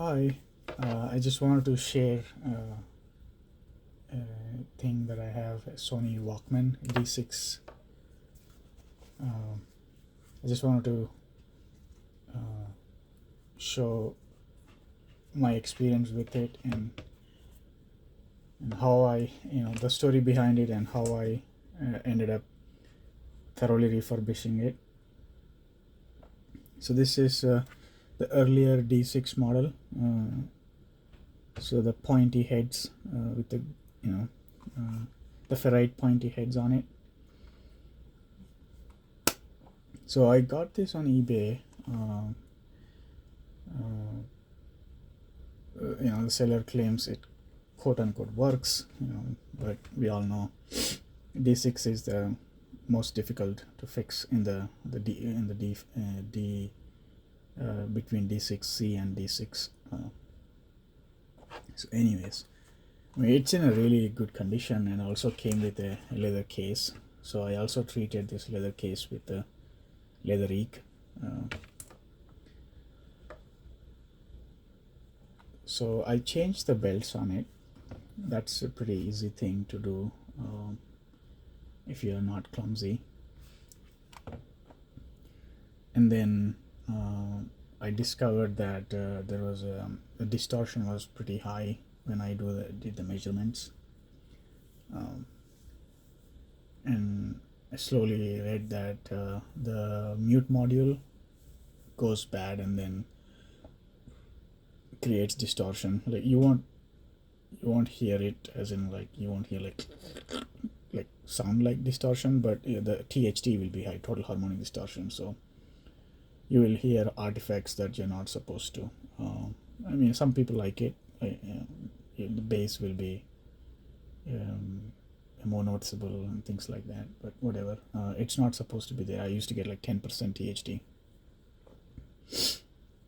Hi, I just wanted to share a thing that I have, a Sony Walkman D6. I just wanted to show my experience with it and how I, the story behind it and how I ended up thoroughly refurbishing it. So this is the earlier D6 model. So the pointy heads with the ferrite pointy heads on it. So I got this on eBay. The seller claims it quote unquote works, but we all know D6 is the most difficult to fix in the D between D6C and D6. So anyways, I mean, it's in a really good condition and also came with a leather case. So I also treated this leather case with a leather ink. So I changed the belts on it. That's a pretty easy thing to do if you're not clumsy. And then I discovered that there was the distortion was pretty high when I did the measurements, and I slowly read that the mute module goes bad and then creates distortion. Like you won't hear it, as in like you won't hear like sound like distortion, but the THD will be high, total harmonic distortion. So you will hear artifacts that you're not supposed to. I mean, some people like it. The bass will be more noticeable and things like that, but whatever. It's not supposed to be there. I used to get like 10% THD.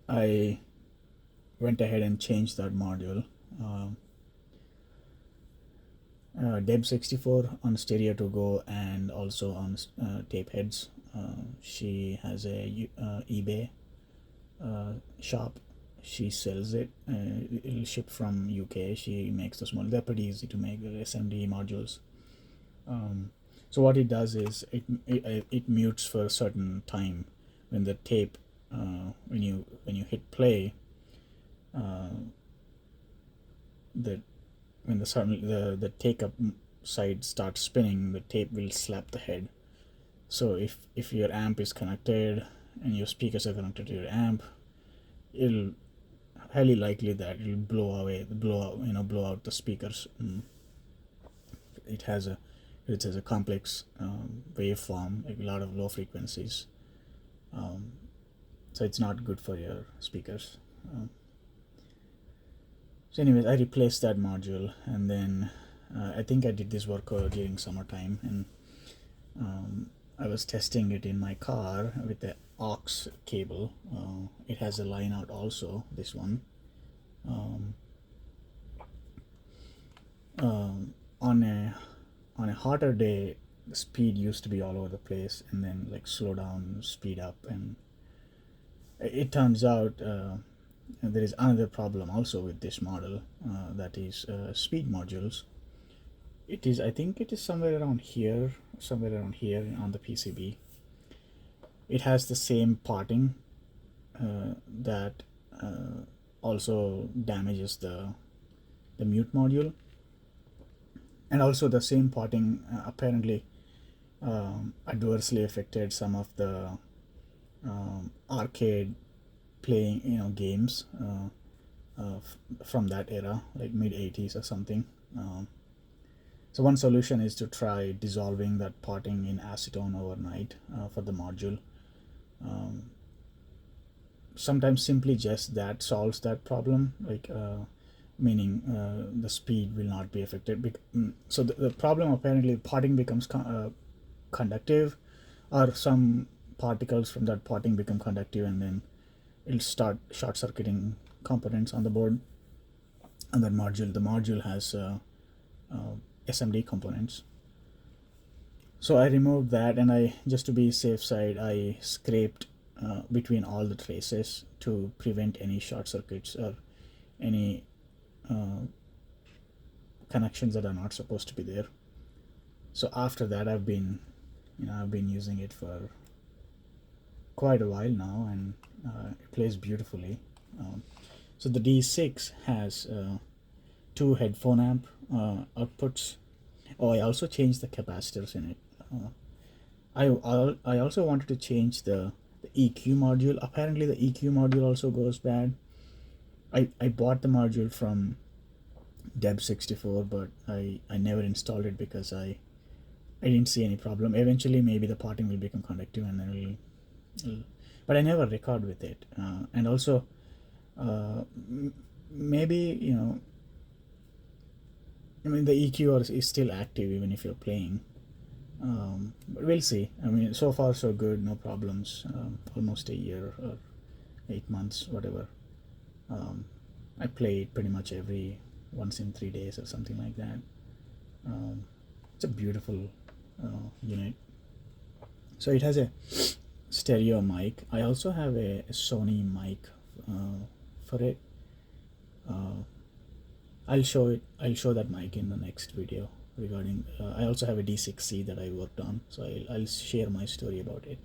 I went ahead and changed that module. Deb64 on stereo to go and also on tape heads. She has a eBay shop. She sells it. It'll ship from UK. She makes the small. They're pretty easy to make, the SMD modules. So what it does is it mutes for a certain time when the tape when you hit play. When the take up side starts spinning, the tape will slap the head. So if your amp is connected and your speakers are connected to your amp, it'll highly likely that it'll blow out the speakers. It has a complex waveform, like a lot of low frequencies. So it's not good for your speakers. So anyways, I replaced that module, and then I think I did this work during summertime, and I was testing it in my car with the aux cable. It has a line out also, this one. On a hotter day, the speed used to be all over the place, and then like slow down, speed up, and it turns out there is another problem also with this model, that is speed modules. I think it is somewhere around here on the PCB. It has the same parting that also damages the mute module, and also the same parting apparently adversely affected some of the arcade playing games from that era, like mid 80s or something. So one solution is to try dissolving that parting in acetone overnight for the module. Sometimes simply just that solves that problem, like meaning the speed will not be affected. So the problem, apparently parting becomes conductive, or some particles from that parting become conductive, and then it'll start short circuiting components on the board. And that module, the module has SMD components. So I removed that, and I, just to be safe side, I scraped between all the traces to prevent any short circuits or any connections that are not supposed to be there. So after that, I've been using it for quite a while now, and it plays beautifully. So the D6 has two headphone amp outputs. Oh, I also changed the capacitors in it. I also wanted to change the EQ module. Apparently the EQ module also goes bad. I bought the module from Deb64, but I never installed it because I didn't see any problem. Eventually maybe the parting will become conductive and then but I never record with it. And also maybe, you know, I mean, the EQ is still active even if you're playing. But we'll see. I mean, so far so good, no problems. Almost a year or 8 months, whatever. I play it pretty much every once in 3 days or something like that. It's a beautiful unit. So it has a stereo mic. I also have a Sony mic for it. I'll show that mic in the next video regarding. I also have a D6C that I worked on, so I'll share my story about it.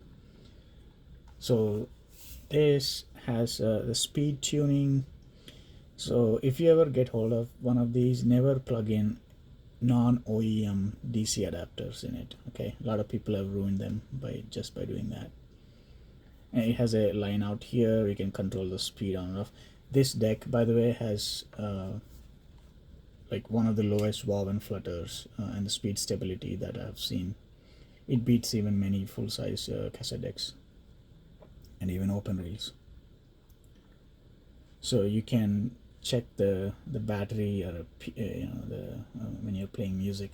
So this has the speed tuning. So if you ever get hold of one of these, never plug in non-OEM DC adapters in it. Okay, a lot of people have ruined them by doing that. And it has a line out here. You can control the speed on and off. This deck, by the way, has like one of the lowest wow and flutters and the speed stability that I've seen. It beats even many full-size cassette decks and even open reels. So you can check the battery or when you're playing music.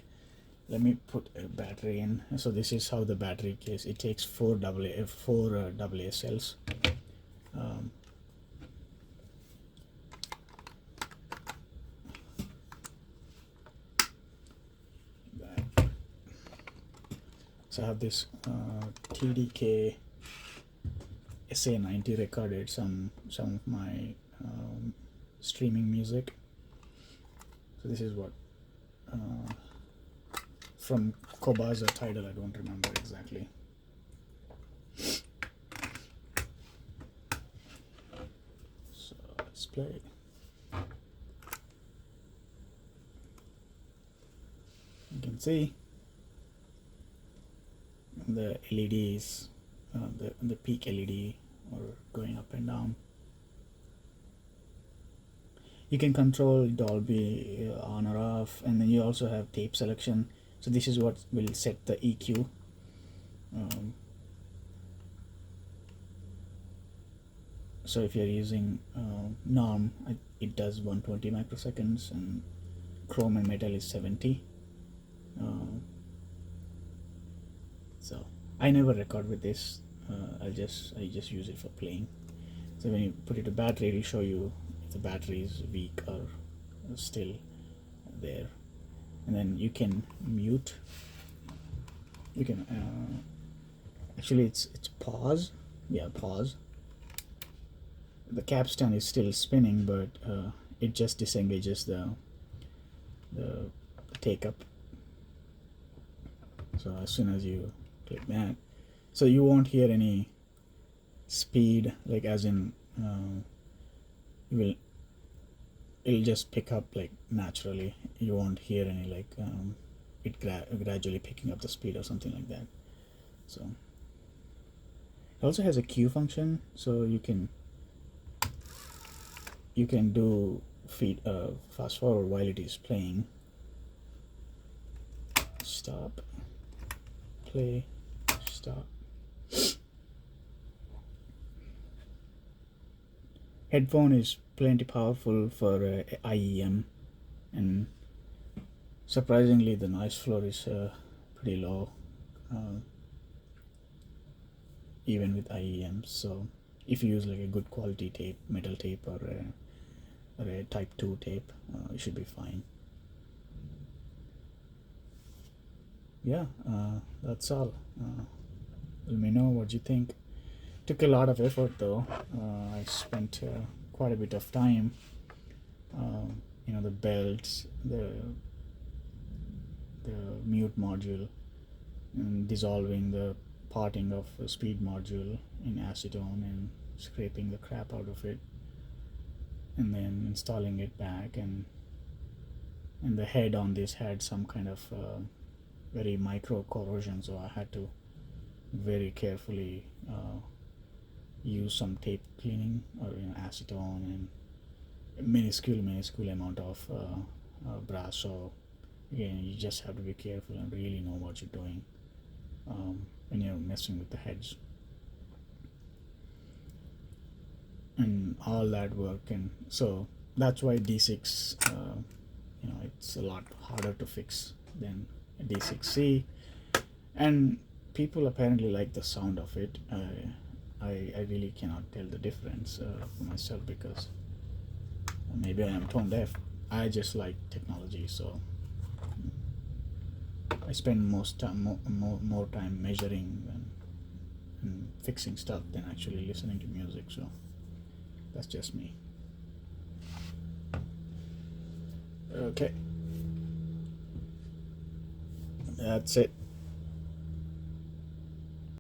Let me put a battery in. So this is how the battery case. It takes four AA cells. So I have this TDK SA90 recorded some of my streaming music. So this is what from Kobaz or Tidal, I don't remember exactly. So let's play. You can see the LEDs, the peak LED are going up and down. You can control Dolby on or off, and then you also have tape selection. So this is what will set the EQ. So if you're using norm, it does 120 microseconds, and chrome and metal is 70. So I never record with this. I just use it for playing. So when you put it to battery, it will show you if the battery is weak or still there. And then you can mute. You can actually it's pause. Yeah, pause. The capstan is still spinning, but it just disengages the take up. So as soon as you click that, so you won't hear any speed, like as in it'll just pick up like naturally. You won't hear any like it gradually picking up the speed or something like that. So it also has a cue function, so you can do fast forward while it is playing. Stop, play, stop. Headphone is plenty powerful for IEM, and surprisingly the noise floor is pretty low even with IEM. So if you use like a good quality tape, metal tape, or a type 2 tape, it should be fine. Yeah, that's all. Let me know what you think. Took a lot of effort though. I spent quite a bit of time the belts, the mute module, and dissolving the parting of the speed module in acetone and scraping the crap out of it, and then installing it back. And the head on this had some kind of very micro corrosion, so I had to very carefully use some tape cleaning, or acetone, and minuscule amount of brass. So again, you just have to be careful and really know what you're doing when you're messing with the heads and all that work. And so that's why D6 it's a lot harder to fix than D6C, and people apparently like the sound of it. I really cannot tell the difference for myself, because maybe I am tone deaf. I just like technology, so I spend more time measuring and fixing stuff than actually listening to music. So that's just me. Okay, that's it.